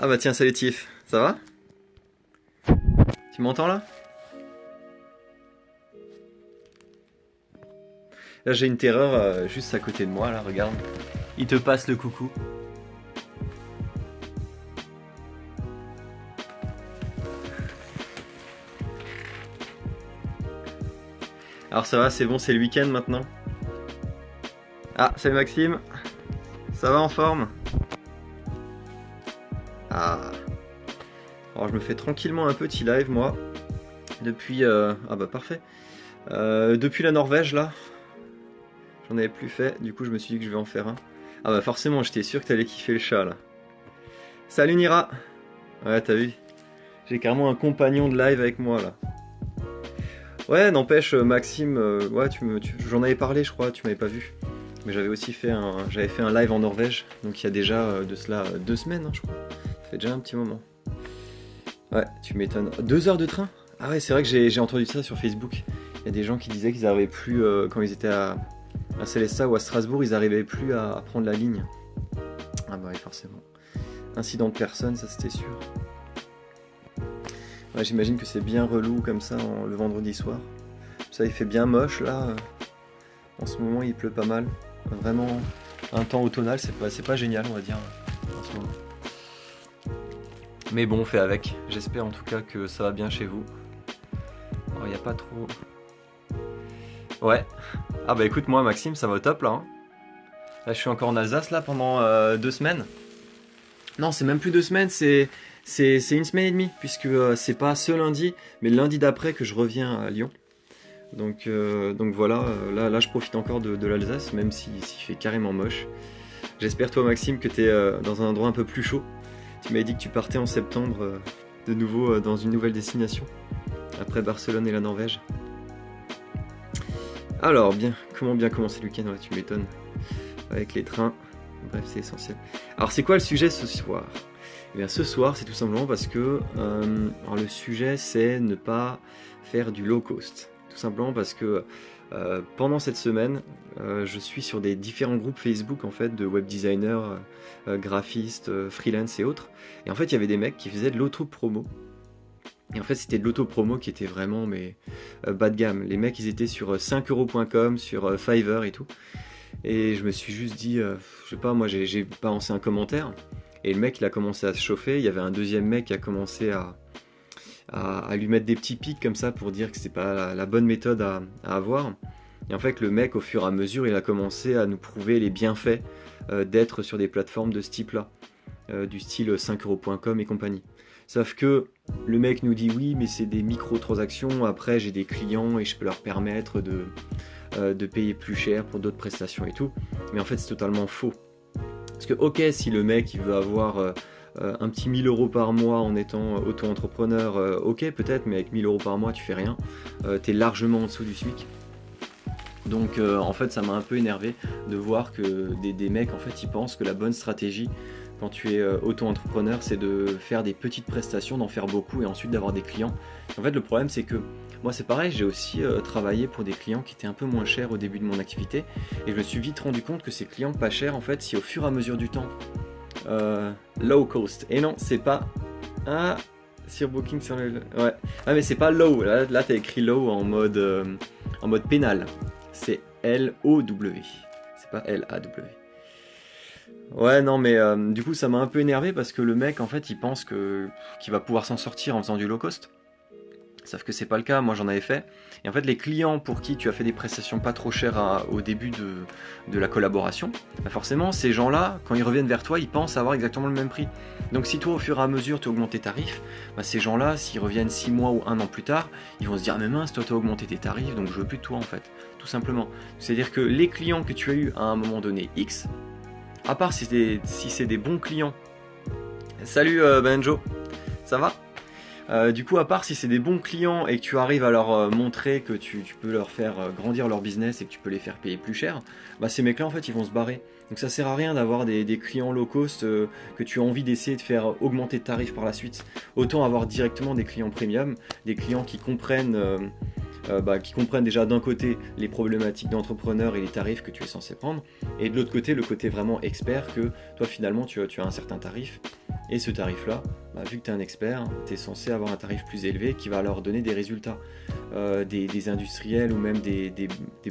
Ah bah tiens, salut Tiff, ça va? Tu m'entends là? Là j'ai une terreur juste à côté de moi, là regarde. Il te passe le coucou. Alors ça va, c'est bon, c'est le week-end maintenant. Ah, salut Maxime. Ça va en forme? Ah. Alors je me fais tranquillement un petit live moi. Depuis... Ah bah parfait. Depuis la Norvège là. J'en avais plus fait, du coup je me suis dit que je vais en faire un. Ah bah forcément, j'étais sûr que t'allais kiffer le chat là. Salut Nira. Ouais, t'as vu? J'ai carrément un compagnon de live avec moi là. Ouais, n'empêche Maxime, ouais, j'en avais parlé je crois, tu m'avais pas vu. Mais j'avais fait un live en Norvège, donc il y a déjà de cela 2 semaines, hein, je crois. Ça fait déjà un petit moment. Ouais, tu m'étonnes. 2 heures de train? Ah ouais, c'est vrai que j'ai entendu ça sur Facebook. Il y a des gens qui disaient qu'ils n'arrivaient plus, quand ils étaient à Célestat ou à Strasbourg, ils n'arrivaient plus à prendre la ligne. Ah bah oui, forcément. Incident de personne, ça c'était sûr. Ouais, j'imagine que c'est bien relou comme ça le vendredi soir. Ça, il fait bien moche là. En ce moment, il pleut pas mal. Vraiment, un temps automnal, c'est pas génial, on va dire, en ce moment. Mais bon, on fait avec. J'espère en tout cas que ça va bien chez vous. Il n'y a pas trop... Ouais. Ah bah écoute, moi, Maxime, ça va au top là. Hein. Là, je suis encore en Alsace là pendant 2 semaines. Non, c'est même plus 2 semaines, c'est 1 semaine et demie, puisque c'est pas ce lundi, mais le lundi d'après que je reviens à Lyon. Donc voilà, là je profite encore de l'Alsace, même s'il fait carrément moche. J'espère toi Maxime que tu es dans un endroit un peu plus chaud. Tu m'avais dit que tu partais en septembre de nouveau dans une nouvelle destination, après Barcelone et la Norvège. Alors, comment bien commencer le week-end? Ouais, tu m'étonnes. Avec les trains, bref c'est essentiel. Alors c'est quoi le sujet ce soir? Eh bien ce soir c'est tout simplement parce que alors, le sujet c'est ne pas faire du low cost. Tout simplement parce que pendant cette semaine, je suis sur des différents groupes Facebook en fait de web designers, graphistes, freelance et autres. Et en fait, il y avait des mecs qui faisaient de l'auto-promo. Et en fait, c'était de l'auto-promo qui était vraiment bas de gamme. Les mecs, ils étaient sur 5euros.com, sur Fiverr et tout. Et je me suis juste dit, je sais pas, moi j'ai balancé un commentaire. Et le mec, il a commencé à se chauffer. Il y avait un deuxième mec qui a commencé à lui mettre des petits pics comme ça pour dire que c'est pas la bonne méthode à avoir. Et en fait, le mec, au fur et à mesure, il a commencé à nous prouver les bienfaits d'être sur des plateformes de ce type-là, du style 5euros.com et compagnie. Sauf que le mec nous dit oui, mais c'est des micro-transactions. Après, j'ai des clients et je peux leur permettre de payer plus cher pour d'autres prestations et tout. Mais en fait, c'est totalement faux. Parce que, ok, si le mec il veut avoir un petit 1000 € par mois en étant auto-entrepreneur, ok, peut-être, mais avec 1000 € par mois, tu fais rien. T'es largement en dessous du SMIC. Donc en fait ça m'a un peu énervé de voir que des mecs en fait ils pensent que la bonne stratégie quand tu es auto-entrepreneur c'est de faire des petites prestations, d'en faire beaucoup et ensuite d'avoir des clients. En fait le problème c'est que moi c'est pareil, j'ai aussi travaillé pour des clients qui étaient un peu moins chers au début de mon activité et je me suis vite rendu compte que ces clients pas chers en fait si au fur et à mesure du temps low cost, et non c'est pas... Ah, sur Booking sur le... Ouais. Ah mais c'est pas low, là t'as écrit low en mode pénal. C'est L-O-W. C'est pas L-A-W. Ouais, non, mais du coup, ça m'a un peu énervé parce que le mec, en fait, il pense qu'il va pouvoir s'en sortir en faisant du low cost. Sauf que c'est pas le cas, moi j'en avais fait. Et en fait, les clients pour qui tu as fait des prestations pas trop chères au début de la collaboration, bah forcément, ces gens-là, quand ils reviennent vers toi, ils pensent avoir exactement le même prix. Donc si toi, au fur et à mesure, tu augmentes tes tarifs, bah ces gens-là, s'ils reviennent 6 mois ou 1 an plus tard, ils vont se dire, mais mince, toi, tu as augmenté tes tarifs, donc je veux plus de toi, en fait. Tout simplement. C'est-à-dire que les clients que tu as eu à un moment donné X, à part si c'est des bons clients. Salut Benjo, ça va? Du coup, à part si c'est des bons clients et que tu arrives à leur montrer que tu peux leur faire grandir leur business et que tu peux les faire payer plus cher, bah ces mecs-là en fait ils vont se barrer. Donc ça sert à rien d'avoir des clients low cost que tu as envie d'essayer de faire augmenter de tarifs par la suite. Autant avoir directement des clients premium, des clients qui comprennent déjà d'un côté les problématiques d'entrepreneur et les tarifs que tu es censé prendre, et de l'autre côté le côté vraiment expert que toi finalement tu as un certain tarif Et ce tarif-là, vu que tu es un expert, tu es censé avoir un tarif plus élevé qui va leur donner des résultats. Des industriels ou même des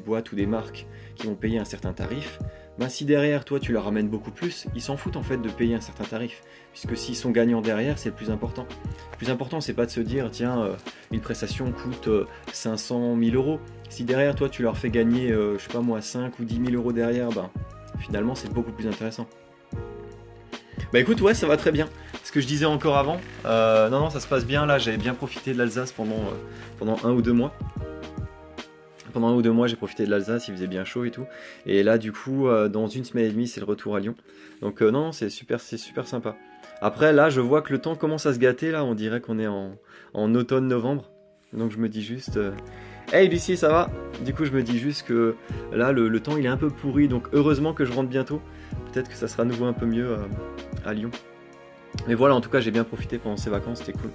boîtes ou des marques qui vont payer un certain tarif, si derrière toi tu leur ramènes beaucoup plus, ils s'en foutent en fait de payer un certain tarif, puisque s'ils sont gagnants derrière, c'est le plus important. Le plus important, c'est pas de se dire tiens, une prestation coûte 500 000 euros. Si derrière toi tu leur fais gagner, je sais pas moi, 5 ou 10 000 euros derrière, finalement c'est beaucoup plus intéressant. Écoute, ouais, ça va très bien. Ce que je disais encore avant, non, ça se passe bien là, j'avais bien profité de l'Alsace pendant 1 ou 2 mois. Pendant 1 ou 2 mois, j'ai profité de l'Alsace, il faisait bien chaud et tout. Et là, du coup, dans 1 semaine et demie, c'est le retour à Lyon. Donc non, c'est super sympa. Après, là, je vois que le temps commence à se gâter, là, on dirait qu'on est en automne-novembre. Donc je me dis juste... Hey Lucie, ça va? Du coup, je me dis juste que là, le temps, il est un peu pourri, donc heureusement que je rentre bientôt. Peut-être que ça sera à nouveau un peu mieux à Lyon. Mais voilà, en tout cas, j'ai bien profité pendant ces vacances, c'était cool.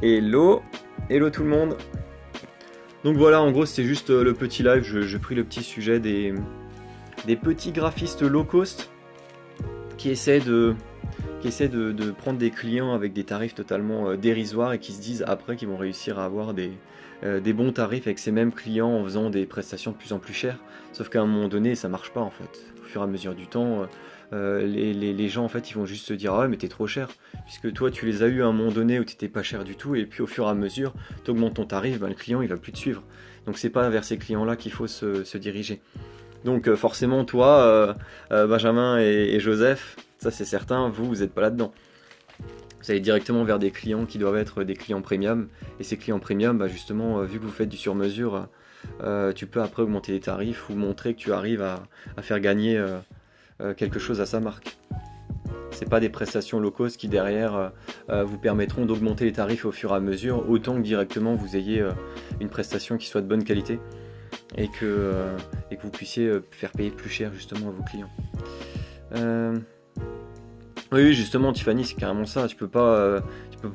Hello tout le monde. Donc voilà, en gros, c'était juste le petit live. J'ai pris le petit sujet des petits graphistes low cost qui essaient de prendre des clients avec des tarifs totalement dérisoires et qui se disent après qu'ils vont réussir à avoir des bons tarifs avec ces mêmes clients en faisant des prestations de plus en plus chères. Sauf qu'à un moment donné, ça marche pas en fait. Au fur et à mesure du temps, les gens en fait, ils vont juste se dire ah ouais mais t'es trop cher. Puisque toi tu les as eu à un moment donné où t'étais pas cher du tout et puis au fur et à mesure, t'augmentes ton tarif, le client il va plus te suivre. Donc c'est pas vers ces clients-là qu'il faut se diriger. Donc forcément toi, Benjamin et Joseph, ça c'est certain, vous n'êtes pas là-dedans. Vous allez directement vers des clients qui doivent être des clients premium. Et ces clients premium, justement, vu que vous faites du sur-mesure, tu peux après augmenter les tarifs ou montrer que tu arrives à faire gagner quelque chose à sa marque. C'est pas des prestations low cost qui derrière vous permettront d'augmenter les tarifs au fur et à mesure, autant que directement vous ayez une prestation qui soit de bonne qualité et que vous puissiez faire payer plus cher justement à vos clients. Oui, justement, Tiffany, c'est carrément ça. Tu peux pas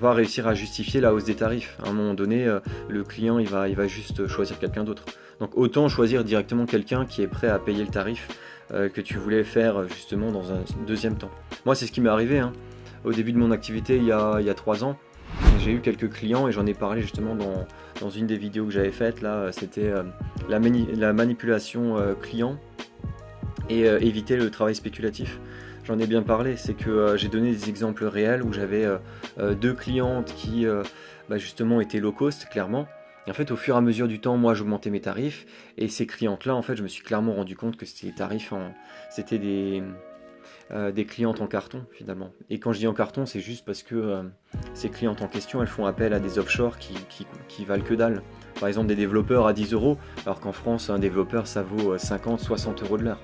réussir à justifier la hausse des tarifs. À un moment donné, le client, il va juste choisir quelqu'un d'autre. Donc autant choisir directement quelqu'un qui est prêt à payer le tarif que tu voulais faire justement dans un deuxième temps. Moi, c'est ce qui m'est arrivé. Au début de mon activité, il y a 3 ans, j'ai eu quelques clients et j'en ai parlé justement dans une des vidéos que j'avais faites. Là, c'était la manipulation client et éviter le travail spéculatif. J'en ai bien parlé, c'est que j'ai donné des exemples réels où j'avais 2 clientes qui justement étaient low cost, clairement. Et en fait, au fur et à mesure du temps, moi, j'augmentais mes tarifs. Et ces clientes-là, en fait, je me suis clairement rendu compte que c'était des clientes en carton, finalement. Et quand je dis en carton, c'est juste parce que ces clientes en question, elles font appel à des offshore qui valent que dalle. Par exemple, des développeurs à 10 euros, alors qu'en France, un développeur, ça vaut 50, 60 euros de l'heure.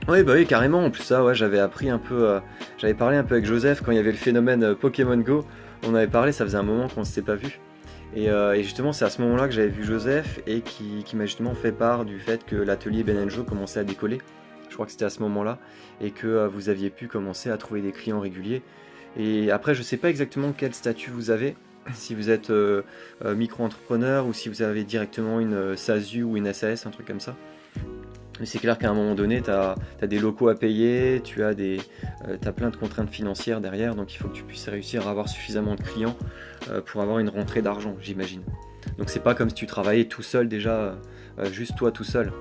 Oui, carrément. En plus, ça, ouais, j'avais parlé un peu avec Joseph quand il y avait le phénomène Pokémon Go. On avait parlé, ça faisait un moment qu'on ne s'était pas vu. Et justement, c'est à ce moment-là que j'avais vu Joseph et qui m'a justement fait part du fait que l'atelier Ben & Jo commençait à décoller. Je crois que c'était à ce moment-là. Et que vous aviez pu commencer à trouver des clients réguliers. Et après, je ne sais pas exactement quel statut vous avez. Si vous êtes micro-entrepreneur ou si vous avez directement une SASU ou une SAS, un truc comme ça. Mais c'est clair qu'à un moment donné, tu as des locaux à payer, tu as plein de contraintes financières derrière, donc il faut que tu puisses réussir à avoir suffisamment de clients pour avoir une rentrée d'argent, j'imagine. Donc c'est pas comme si tu travaillais tout seul déjà, juste toi tout seul.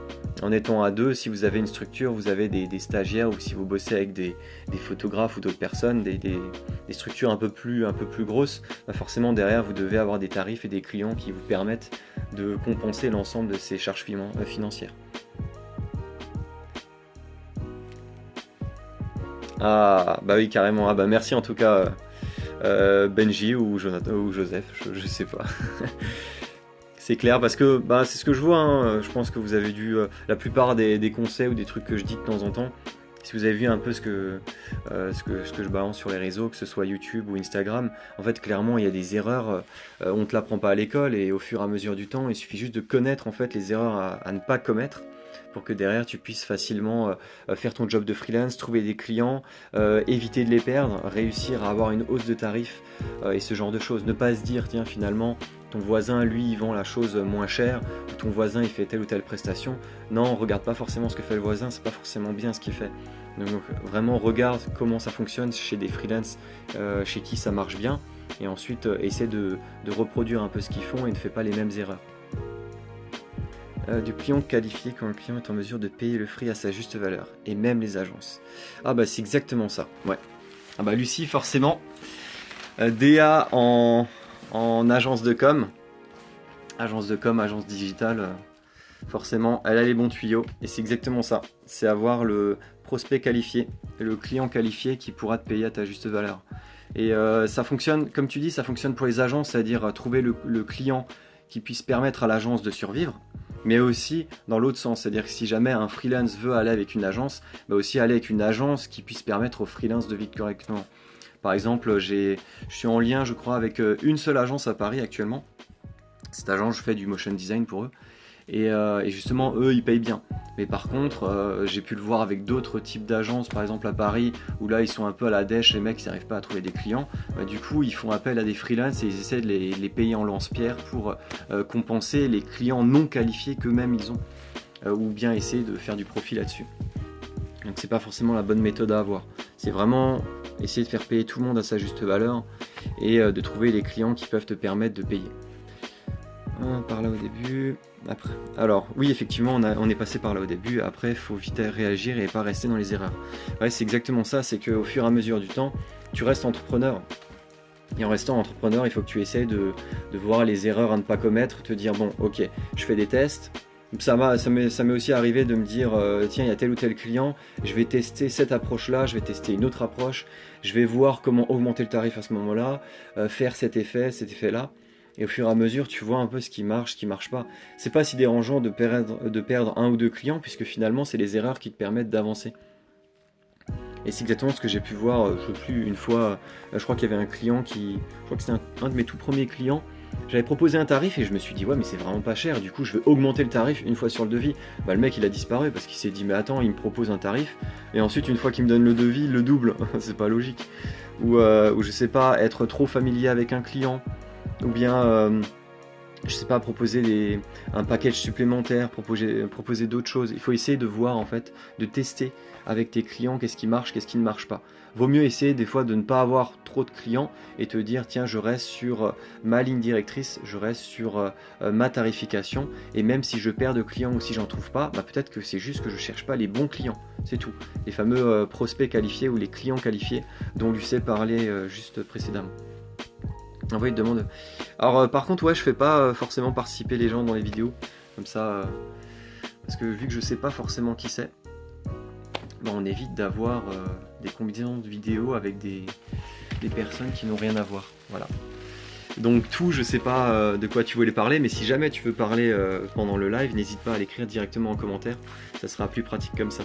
En étant à 2, si vous avez une structure, vous avez des stagiaires, ou si vous bossez avec des photographes ou d'autres personnes, des structures un peu plus grosses, forcément derrière vous devez avoir des tarifs et des clients qui vous permettent de compenser l'ensemble de ces charges financières. Ah bah oui carrément, ah bah merci en tout cas Benji ou Jonathan ou Joseph, je sais pas. C'est clair parce que c'est ce que je vois, je pense que vous avez dû la plupart des conseils ou des trucs que je dis de temps en temps. Si vous avez vu un peu ce que je balance sur les réseaux, que ce soit YouTube ou Instagram, en fait clairement il y a des erreurs, on te l'apprend pas à l'école et au fur et à mesure du temps, il suffit juste de connaître en fait les erreurs à ne pas commettre pour que derrière tu puisses facilement faire ton job de freelance, trouver des clients, éviter de les perdre, réussir à avoir une hausse de tarifs et ce genre de choses. Ne pas se dire tiens finalement ton voisin lui il vend la chose moins chère, ou ton voisin il fait telle ou telle prestation. Non, regarde pas forcément ce que fait le voisin, c'est pas forcément bien ce qu'il fait. Donc vraiment regarde comment ça fonctionne chez des freelances chez qui ça marche bien, et ensuite essaie de reproduire un peu ce qu'ils font et ne fais pas les mêmes erreurs. Du client qualifié quand le client est en mesure de payer le free à sa juste valeur, et même les agences. Ah bah c'est exactement ça, ouais. Ah bah Lucie forcément, DA en agence de com, agence digitale, forcément elle a les bons tuyaux, et c'est exactement ça, c'est avoir le prospect qualifié, le client qualifié qui pourra te payer à ta juste valeur. Et ça fonctionne, comme tu dis, ça fonctionne pour les agences, c'est-à-dire trouver le client qui puisse permettre à l'agence de survivre, mais aussi dans l'autre sens, c'est-à-dire que si jamais un freelance veut aller avec une agence, bah aussi aller avec une agence qui puisse permettre aux freelance de vivre correctement. Par exemple, je suis en lien, je crois, avec une seule agence à Paris actuellement. Cette agence, je fais du motion design pour eux. Et justement, eux, ils payent bien. Mais par contre, j'ai pu le voir avec d'autres types d'agences, par exemple à Paris, où là, ils sont un peu à la dèche, les mecs, ils n'arrivent pas à trouver des clients. Du coup, ils font appel à des freelances et ils essaient de les payer en lance-pierre pour compenser les clients non qualifiés qu'eux-mêmes ils ont. Ou bien essayer de faire du profit là-dessus. Donc c'est pas forcément la bonne méthode à avoir. C'est vraiment essayer de faire payer tout le monde à sa juste valeur et de trouver les clients qui peuvent te permettre de payer. Par là au début, après. Alors oui, effectivement, on est passé par là au début. Après, il faut vite réagir et pas rester dans les erreurs. Ouais, c'est exactement ça. C'est qu'au fur et à mesure du temps, tu restes entrepreneur. Et en restant entrepreneur, il faut que tu essayes de voir les erreurs à ne pas commettre, te dire bon, ok, je fais des tests. Ça m'est aussi arrivé de me dire tiens, il y a tel ou tel client, je vais tester cette approche-là, je vais tester une autre approche, je vais voir comment augmenter le tarif à ce moment-là, faire cet effet-là. Et au fur et à mesure, tu vois un peu ce qui marche pas. C'est pas si dérangeant de perdre un ou deux clients, puisque finalement, c'est les erreurs qui te permettent d'avancer. Et c'est exactement ce que j'ai pu voir, je sais plus, une fois, je crois qu'il y avait un client je crois que c'était un de mes tout premiers clients. J'avais proposé un tarif et je me suis dit ouais mais c'est vraiment pas cher, du coup je vais augmenter le tarif une fois sur le devis. Bah le mec il a disparu parce qu'il s'est dit mais attends, il me propose un tarif et ensuite une fois qu'il me donne le devis il le double, c'est pas logique. Ou je sais pas, être trop familier avec un client, ou bien je sais pas, proposer un package supplémentaire, proposer d'autres choses. Il faut essayer de voir en fait, de tester avec tes clients qu'est-ce qui marche, qu'est-ce qui ne marche pas. Vaut mieux essayer des fois de ne pas avoir trop de clients et te dire tiens je reste sur ma ligne directrice, je reste sur ma tarification, et même si je perds de clients ou si j'en trouve pas, bah peut-être que c'est juste que je cherche pas les bons clients, c'est tout. Les fameux prospects qualifiés ou les clients qualifiés dont Lucet parlait juste précédemment. Envoyer de demande. Alors par contre ouais, je fais pas forcément participer les gens dans les vidéos comme ça parce que vu que je sais pas forcément qui c'est, ben, on évite d'avoir des combinaisons de vidéos avec des personnes qui n'ont rien à voir. Voilà. Donc tout, je sais pas de quoi tu voulais parler, mais si jamais tu veux parler pendant le live, n'hésite pas à l'écrire directement en commentaire, ça sera plus pratique comme ça.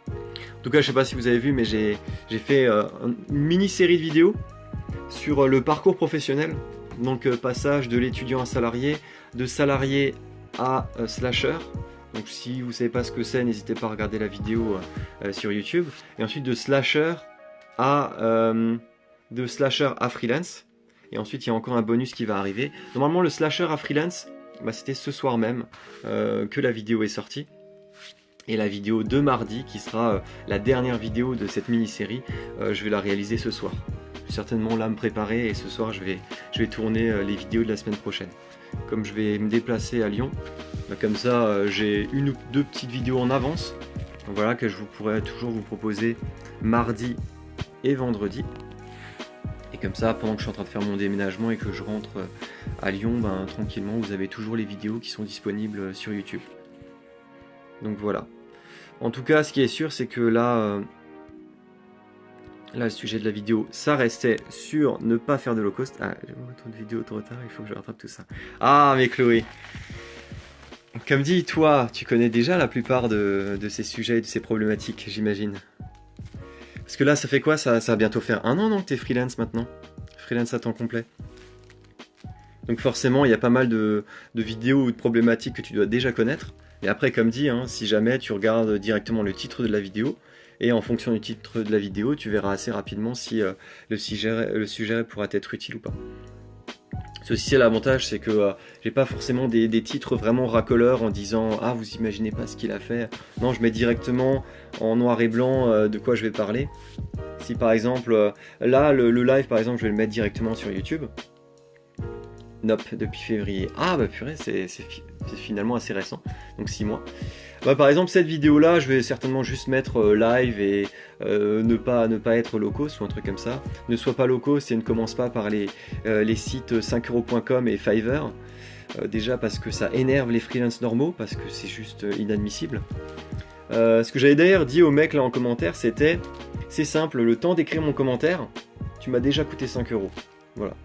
En tout cas, je sais pas si vous avez vu, mais j'ai fait une mini-série de vidéos sur le parcours professionnel, donc passage de l'étudiant à salarié, de salarié à slasher. Donc si vous ne savez pas ce que c'est, n'hésitez pas à regarder la vidéo sur YouTube. Et ensuite de slasher à freelance. Et ensuite il y a encore un bonus qui va arriver. Normalement le slasher à freelance, bah, c'était ce soir même que la vidéo est sortie. Et la vidéo de mardi, qui sera la dernière vidéo de cette mini-série, je vais la réaliser ce soir. Je vais certainement là me préparer et ce soir je vais tourner les vidéos de la semaine prochaine. Comme je vais me déplacer à Lyon, bah comme ça j'ai une ou deux petites vidéos en avance. Donc voilà, que je pourrai toujours vous proposer mardi et vendredi. Et comme ça, pendant que je suis en train de faire mon déménagement et que je rentre à Lyon, ben, tranquillement, vous avez toujours les vidéos qui sont disponibles sur YouTube. Donc voilà. En tout cas, ce qui est sûr, c'est que là, le sujet de la vidéo, ça restait sur ne pas faire de low cost. Ah, j'ai un retour de vidéo trop tard, il faut que je rattrape tout ça. Ah, mais Chloé, comme dit, toi, tu connais déjà la plupart de ces sujets et de ces problématiques, j'imagine. Parce que là, ça fait quoi? Ça va bientôt faire 1 an, non, que t'es freelance maintenant? Freelance à temps complet. Donc forcément, il y a pas mal de vidéos ou de problématiques que tu dois déjà connaître. Et après, comme dit, hein, si jamais tu regardes directement le titre de la vidéo, et en fonction du titre de la vidéo, tu verras assez rapidement si le sujet pourra être utile ou pas. Ceci, c'est l'avantage, c'est que j'ai pas forcément des titres vraiment racoleurs en disant ah vous imaginez pas ce qu'il a fait. Non, je mets directement en noir et blanc de quoi je vais parler. Si par exemple là le live par exemple je vais le mettre directement sur YouTube. Nope, depuis février. Ah bah purée, c'est finalement assez récent, donc 6 mois. Bah, par exemple cette vidéo là je vais certainement juste mettre live et ne pas être low cost ou un truc comme ça. Ne sois pas low cost et ne commence pas par les sites 5€.com et Fiverr. Déjà parce que ça énerve les freelances normaux, parce que c'est juste inadmissible. Ce que j'avais d'ailleurs dit au mec là en commentaire, c'était c'est simple, le temps d'écrire mon commentaire, tu m'as déjà coûté 5€. Voilà.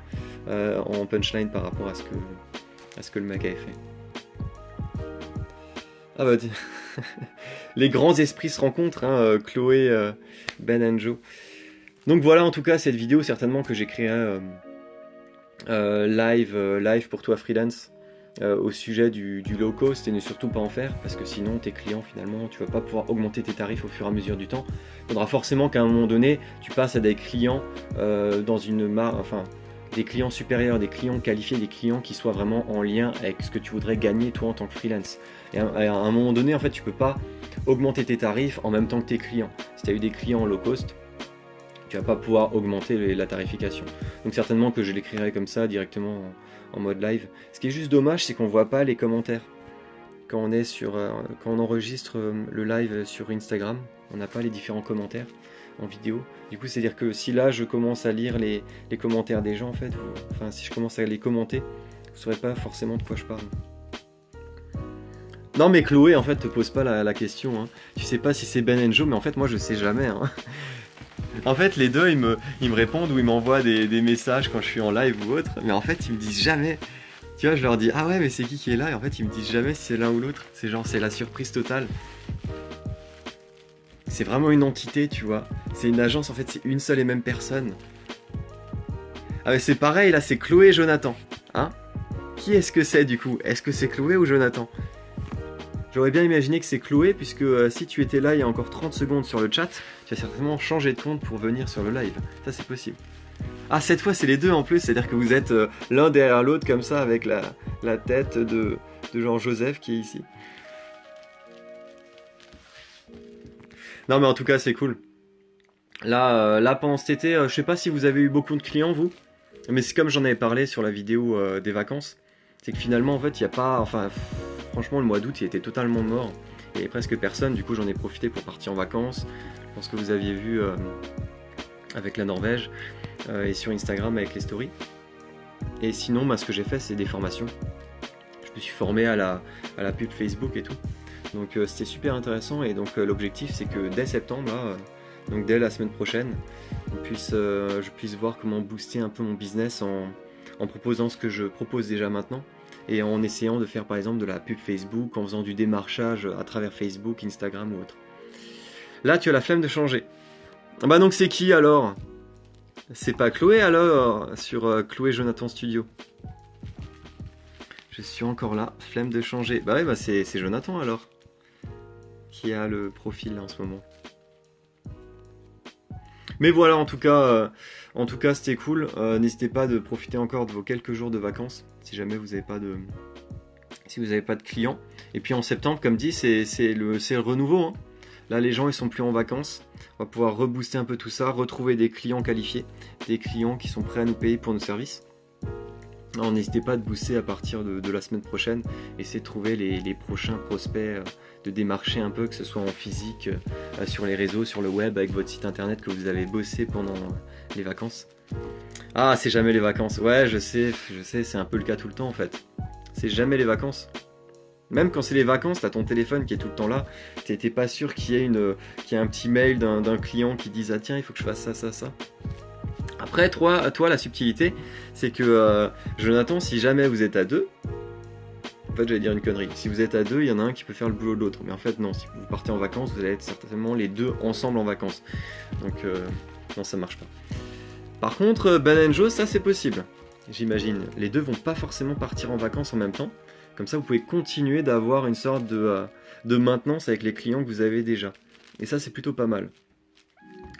En punchline par rapport à ce que le mec avait fait. Ah bah les grands esprits se rencontrent, hein, Chloé, Ben and Joe. Donc voilà en tout cas cette vidéo certainement que j'ai créée live pour toi freelance au sujet du low cost, et ne surtout pas en faire parce que sinon tes clients finalement tu vas pas pouvoir augmenter tes tarifs au fur et à mesure du temps. Il faudra forcément qu'à un moment donné tu passes à des clients dans une marque, enfin des clients supérieurs, des clients qualifiés, des clients qui soient vraiment en lien avec ce que tu voudrais gagner toi en tant que freelance. Et à un moment donné, en fait, tu peux pas augmenter tes tarifs en même temps que tes clients. Si tu as eu des clients low cost, tu vas pas pouvoir augmenter la tarification. Donc certainement que je l'écrirai comme ça directement en mode live. Ce qui est juste dommage, c'est qu'on voit pas les commentaires. Quand on enregistre le live sur Instagram, on n'a pas les différents commentaires en vidéo. Du coup, c'est-à-dire que si là je commence à lire les commentaires des gens, en fait, enfin si je commence à les commenter, vous ne saurez pas forcément de quoi je parle. Non mais Chloé, en fait, te pose pas la question. Hein. Tu sais pas si c'est Ben and Joe, mais en fait, moi je sais jamais. Hein. En fait, les deux, ils me répondent ou ils m'envoient des messages quand je suis en live ou autre, mais en fait, ils me disent jamais. Tu vois, je leur dis ah ouais, mais c'est qui est là, et en fait, ils me disent jamais si c'est l'un ou l'autre. C'est genre, c'est la surprise totale. C'est vraiment une entité, tu vois. C'est une agence, en fait, c'est une seule et même personne. Ah mais c'est pareil, là, c'est Chloé et Jonathan. Hein? Qui est-ce que c'est, du coup? Est-ce que c'est Chloé ou Jonathan? J'aurais bien imaginé que c'est Chloé, puisque si tu étais là il y a encore 30 secondes sur le chat, tu as certainement changé de compte pour venir sur le live. Ça, c'est possible. Ah, cette fois, c'est les deux en plus, c'est-à-dire que vous êtes l'un derrière l'autre, comme ça, avec la tête de Jean-Joseph qui est ici. Non mais en tout cas c'est cool. Là pendant cet été, je sais pas si vous avez eu beaucoup de clients vous, mais c'est comme j'en avais parlé sur la vidéo des vacances, c'est que finalement en fait il n'y a pas, enfin franchement le mois d'août il était totalement mort, il n'y avait presque personne, du coup j'en ai profité pour partir en vacances, je pense que vous aviez vu avec la Norvège et sur Instagram avec les stories. Et sinon ce que j'ai fait c'est des formations, je me suis formé à la pub Facebook et tout. Donc c'était super intéressant, et donc l'objectif c'est que dès septembre, là, donc dès la semaine prochaine, je puisse voir comment booster un peu mon business en proposant ce que je propose déjà maintenant, et en essayant de faire par exemple de la pub Facebook, en faisant du démarchage à travers Facebook, Instagram ou autre. Là tu as la flemme de changer. Bah donc c'est qui alors? C'est pas Chloé alors sur Chloé Jonathan Studio? Je suis encore là, flemme de changer. Bah ouais, bah c'est Jonathan alors qui a le profil en ce moment. Mais voilà, en tout cas c'était cool. N'hésitez pas de profiter encore de vos quelques jours de vacances si jamais vous n'avez pas de clients. Et puis en septembre, comme dit, c'est le renouveau. Hein. Là, les gens ils sont plus en vacances. On va pouvoir rebooster un peu tout ça, retrouver des clients qualifiés, des clients qui sont prêts à nous payer pour nos services. Alors, n'hésitez pas à booster à partir de la semaine prochaine, essayez de trouver les prochains prospects, de démarcher un peu, que ce soit en physique, sur les réseaux, sur le web, avec votre site internet que vous avez bossé pendant les vacances. Ah, c'est jamais les vacances. Ouais, je sais, c'est un peu le cas tout le temps en fait. C'est jamais les vacances. Même quand c'est les vacances, t'as ton téléphone qui est tout le temps là, t'es pas sûr qu'il y ait un petit mail d'un client qui dise ah tiens, il faut que je fasse ça. Après, toi, la subtilité, c'est que Jonathan, si jamais vous êtes à deux, en fait, j'allais dire une connerie. Si vous êtes à deux, il y en a un qui peut faire le boulot de l'autre. Mais en fait, non. Si vous partez en vacances, vous allez être certainement les deux ensemble en vacances. Donc, non, ça marche pas. Par contre, Ben and Joe, ça c'est possible. J'imagine. Les deux vont pas forcément partir en vacances en même temps. Comme ça, vous pouvez continuer d'avoir une sorte de maintenance avec les clients que vous avez déjà. Et ça, c'est plutôt pas mal.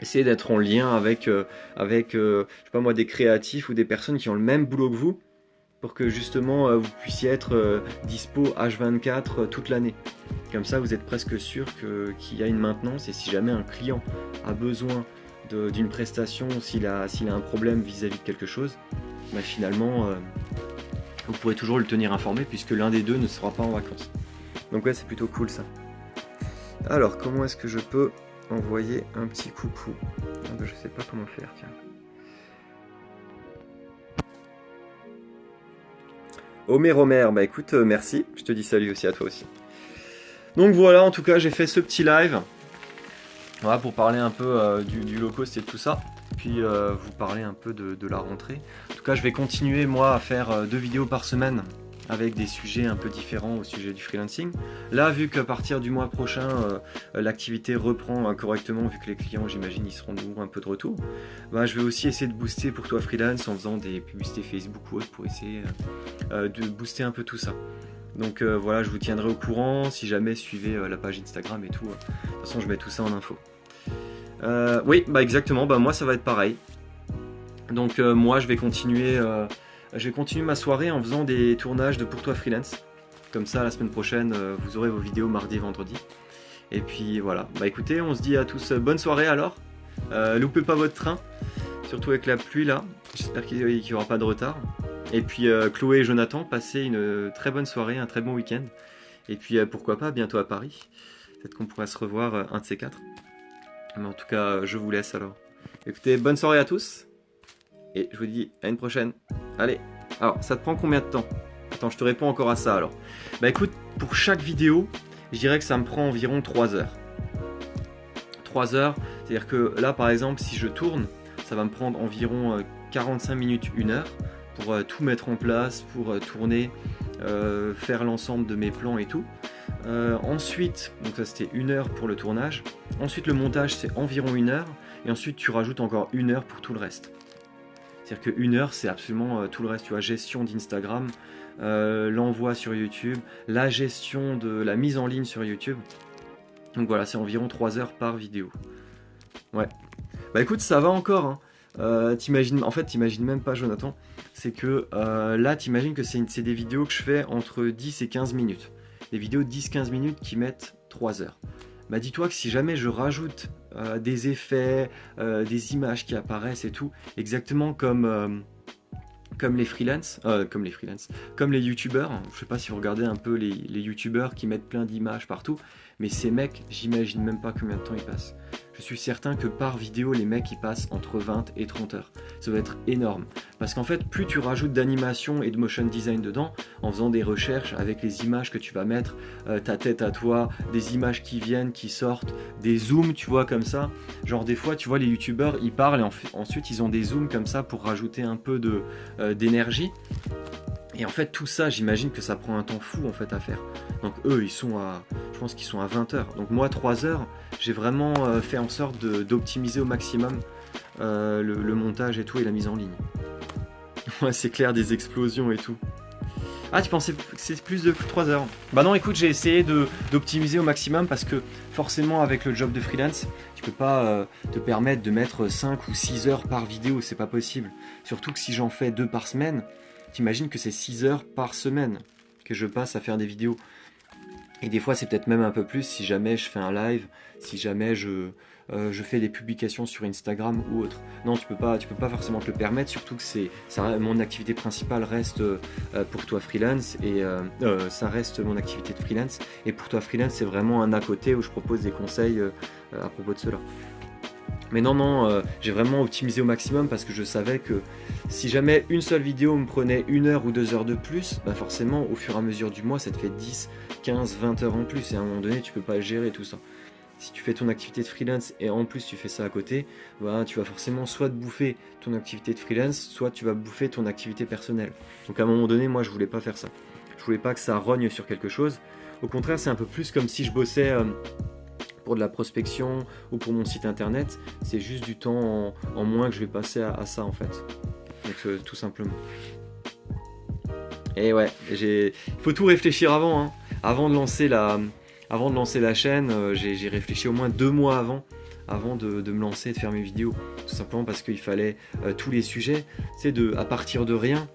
Essayez d'être en lien avec je sais pas moi, des créatifs ou des personnes qui ont le même boulot que vous. pour que justement vous puissiez être dispo H24 toute l'année. Comme ça, vous êtes presque sûr qu'il y a une maintenance, et si jamais un client a besoin d'une prestation, s'il a un problème vis-à-vis de quelque chose, bah finalement, vous pourrez toujours le tenir informé puisque l'un des deux ne sera pas en vacances. Donc ouais, c'est plutôt cool ça. Alors, comment est-ce que je peux envoyer un petit coucou? Ah bah, je sais pas comment faire, tiens. Homer, bah écoute, merci, je te dis salut aussi à toi aussi. Donc voilà, en tout cas, j'ai fait ce petit live. Voilà, pour parler un peu du low cost et de tout ça. Puis vous parler un peu de la rentrée. En tout cas, je vais continuer moi à faire 2 vidéos par semaine avec des sujets un peu différents au sujet du freelancing. Là, vu qu'à partir du mois prochain, l'activité reprend correctement, vu que les clients, j'imagine, ils seront de nouveau un peu de retour, bah, je vais aussi essayer de booster pour toi freelance en faisant des publicités Facebook ou autre pour essayer de booster un peu tout ça. Donc voilà, je vous tiendrai au courant, si jamais suivez la page Instagram et tout. De toute façon, je mets tout ça en info. Oui, bah exactement, bah moi ça va être pareil. Donc moi je vais continuer ma soirée en faisant des tournages de Pour Toi Freelance. Comme ça, la semaine prochaine, vous aurez vos vidéos mardi et vendredi. Et puis voilà, bah écoutez, on se dit à tous bonne soirée alors. Loupez pas votre train, surtout avec la pluie là. J'espère qu'il n'y aura pas de retard. Et puis Chloé et Jonathan, passez une très bonne soirée, un très bon week-end. Et puis pourquoi pas, bientôt à Paris. Peut-être qu'on pourra se revoir un de ces quatre. Mais en tout cas, je vous laisse alors. Écoutez, bonne soirée à tous. Et je vous dis à une prochaine. Allez, alors ça te prend combien de temps? Attends, je te réponds encore à ça alors. Bah écoute, pour chaque vidéo, je dirais que ça me prend environ 3 heures. 3 heures, c'est-à-dire que là par exemple, si je tourne, ça va me prendre environ 45 minutes, 1 heure pour tout mettre en place, pour tourner, faire l'ensemble de mes plans et tout. Ensuite, donc ça c'était 1 heure pour le tournage. Ensuite le montage c'est environ 1 heure. Et ensuite tu rajoutes encore 1 heure pour tout le reste. C'est-à-dire que 1 heure c'est absolument tout le reste. Tu vois, gestion d'Instagram, l'envoi sur YouTube, la gestion de la mise en ligne sur YouTube. Donc voilà, c'est environ 3 heures par vidéo. Ouais. Bah écoute, ça va encore hein. T'imagines même pas Jonathan. C'est que là t'imagines que c'est des vidéos que je fais entre 10 et 15 minutes. Des vidéos de 10-15 minutes qui mettent 3 heures. Bah dis-toi que si jamais je rajoute des effets, des images qui apparaissent et tout, exactement comme les freelances, comme les youtubeurs. Je sais pas si vous regardez un peu les youtubeurs qui mettent plein d'images partout, mais ces mecs, j'imagine même pas combien de temps ils passent. Je suis certain que par vidéo, les mecs ils passent entre 20 et 30 heures. Ça va être énorme. Parce qu'en fait, plus tu rajoutes d'animation et de motion design dedans, en faisant des recherches avec les images que tu vas mettre, ta tête à toi, des images qui viennent, qui sortent, des zooms, tu vois, comme ça. Genre des fois, tu vois, les youtubeurs, ils parlent et ensuite ils ont des zooms comme ça pour rajouter un peu d'énergie. Et en fait, tout ça, j'imagine que ça prend un temps fou en fait à faire. Donc eux, je pense qu'ils sont à 20 heures. Donc moi, 3 heures, j'ai vraiment fait en sorte d'optimiser au maximum le montage et tout et la mise en ligne. Ouais, c'est clair, des explosions et tout. Ah, tu pensais que c'est plus de 3 heures? Bah non, écoute, j'ai essayé d'optimiser au maximum parce que forcément, avec le job de freelance, tu peux pas te permettre de mettre 5 ou 6 heures par vidéo, c'est pas possible. Surtout que si j'en fais 2 par semaine, t'imagines que c'est 6 heures par semaine que je passe à faire des vidéos. Et des fois, c'est peut-être même un peu plus si jamais je fais un live, si jamais je fais des publications sur Instagram ou autre. Non, tu peux pas forcément te le permettre, surtout que mon activité principale reste Pour Toi Freelance et ça reste mon activité de freelance. Et Pour Toi Freelance, c'est vraiment un à côté où je propose des conseils à propos de cela. Mais non, j'ai vraiment optimisé au maximum parce que je savais que si jamais une seule vidéo me prenait 1 heure ou 2 heures de plus, bah forcément au fur et à mesure du mois ça te fait 10, 15, 20 heures en plus et à un moment donné tu peux pas gérer tout ça. Si tu fais ton activité de freelance et en plus tu fais ça à côté, bah, tu vas forcément soit te bouffer ton activité de freelance, soit tu vas bouffer ton activité personnelle. Donc à un moment donné, moi je voulais pas faire ça. Je voulais pas que ça rogne sur quelque chose. Au contraire, c'est un peu plus comme si je bossais pour de la prospection ou pour mon site internet. C'est juste du temps en moins que je vais passer à ça en fait. Donc tout simplement. Et ouais, il faut tout réfléchir avant. Hein. Avant de lancer la chaîne, j'ai réfléchi au moins 2 mois avant de me lancer et de faire mes vidéos. Tout simplement parce qu'il fallait tous les sujets, c'est à partir de rien,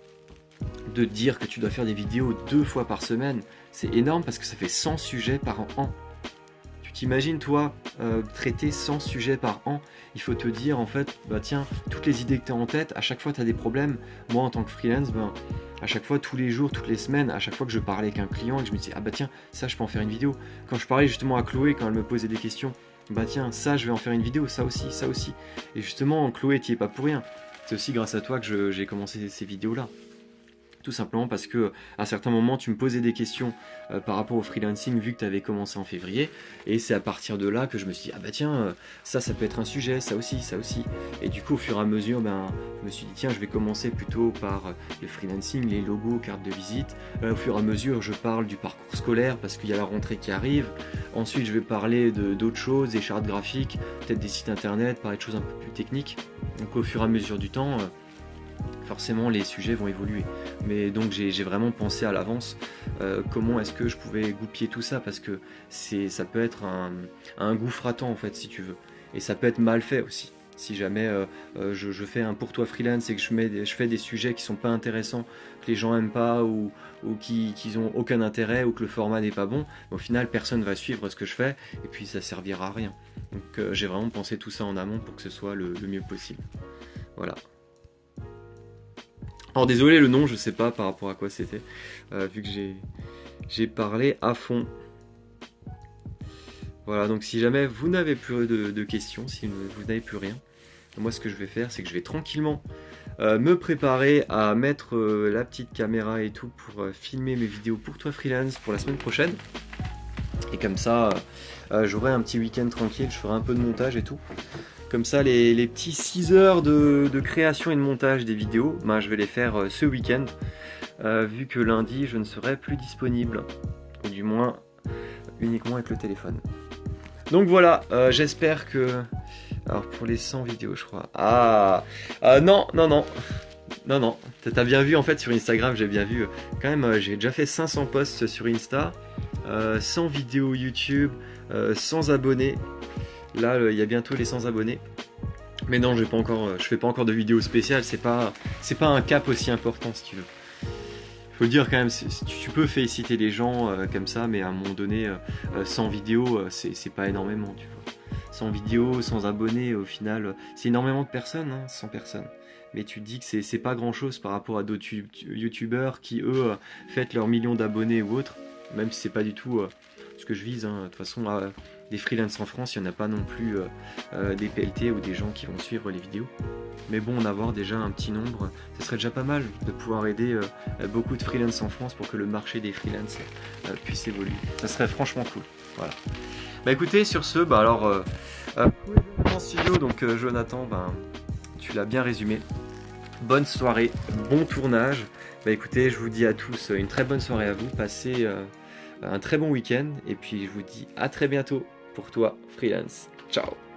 de te dire que tu dois faire des vidéos 2 fois par semaine, c'est énorme parce que ça fait 100 sujets par an. Tu t'imagines toi traiter 100 sujets par an, il faut te dire en fait, bah tiens, toutes les idées que tu as en tête, à chaque fois tu as des problèmes. Moi en tant que freelance, à chaque fois, tous les jours, toutes les semaines, à chaque fois que je parlais avec un client et que je me disais, ah bah tiens, ça je peux en faire une vidéo. Quand je parlais justement à Chloé, quand elle me posait des questions, bah tiens, ça je vais en faire une vidéo, ça aussi, ça aussi. Et justement, Chloé, t'y es pas pour rien. C'est aussi grâce à toi que j'ai commencé ces vidéos-là. Tout simplement parce que à certains moments tu me posais des questions par rapport au freelancing vu que tu avais commencé en février, et c'est à partir de là que je me suis dit ah bah tiens ça peut être un sujet, ça aussi, ça aussi. Et du coup au fur et à mesure je me suis dit tiens je vais commencer plutôt par le freelancing, les logos, cartes de visite. Au fur et à mesure je parle du parcours scolaire parce qu'il y a la rentrée qui arrive. Ensuite je vais parler d'autres choses, des chartes graphiques, peut-être des sites internet, parler de choses un peu plus techniques. Donc au fur et à mesure du temps forcément les sujets vont évoluer, mais donc j'ai vraiment pensé à l'avance comment est-ce que je pouvais goupiller tout ça, parce que ça peut être un gouffre à temps en fait si tu veux, et ça peut être mal fait aussi. Si jamais je fais un pour toi freelance et que je fais des sujets qui sont pas intéressants, que les gens aiment pas ou qui ont aucun intérêt, ou que le format n'est pas bon, au final personne va suivre ce que je fais et puis ça servira à rien. Donc j'ai vraiment pensé tout ça en amont pour que ce soit le mieux possible. Voilà. Alors désolé le nom, je sais pas par rapport à quoi c'était, vu que j'ai parlé à fond. Voilà, donc si jamais vous n'avez plus de questions, si vous n'avez plus rien, moi ce que je vais faire, c'est que je vais tranquillement me préparer à mettre la petite caméra et tout pour filmer mes vidéos pour toi freelance pour la semaine prochaine. Et comme ça, j'aurai un petit week-end tranquille, je ferai un peu de montage et tout. Comme ça, les petits 6 heures de création et de montage des vidéos, je vais les faire ce week-end, vu que lundi, je ne serai plus disponible. Ou du moins, uniquement avec le téléphone. Donc voilà, j'espère que... Alors pour les 100 vidéos, je crois... non, t'as bien vu en fait sur Instagram, j'ai bien vu. Quand même, j'ai déjà fait 500 posts sur Insta, 100 vidéos YouTube, 100 abonnés. Là, il y a bientôt les 100 abonnés. Mais non, je fais pas encore de vidéos spéciales. C'est pas un cap aussi important, si tu veux. Faut le dire quand même, tu peux féliciter les gens comme ça, mais à un moment donné, 100 vidéos, c'est pas énormément, tu vois. 100 vidéos, 100 abonnés, au final, c'est énormément de personnes, 100 personnes. Mais tu te dis que c'est pas grand chose par rapport à d'autres youtubeurs qui, eux, fêtent leurs millions d'abonnés ou autres. Même si c'est pas du tout ce que je vise, De toute façon, des freelances en France, il n'y en a pas non plus des PLT ou des gens qui vont suivre les vidéos. Mais bon, en avoir déjà un petit nombre, ce serait déjà pas mal de pouvoir aider beaucoup de freelances en France pour que le marché des freelances puisse évoluer. Ça serait franchement cool. Voilà. Bah écoutez, sur ce, Jonathan Studio, donc Jonathan, tu l'as bien résumé. Bonne soirée, bon tournage. Bah écoutez, je vous dis à tous une très bonne soirée à vous. Passez un très bon week-end et puis je vous dis à très bientôt pour toi freelance. Ciao.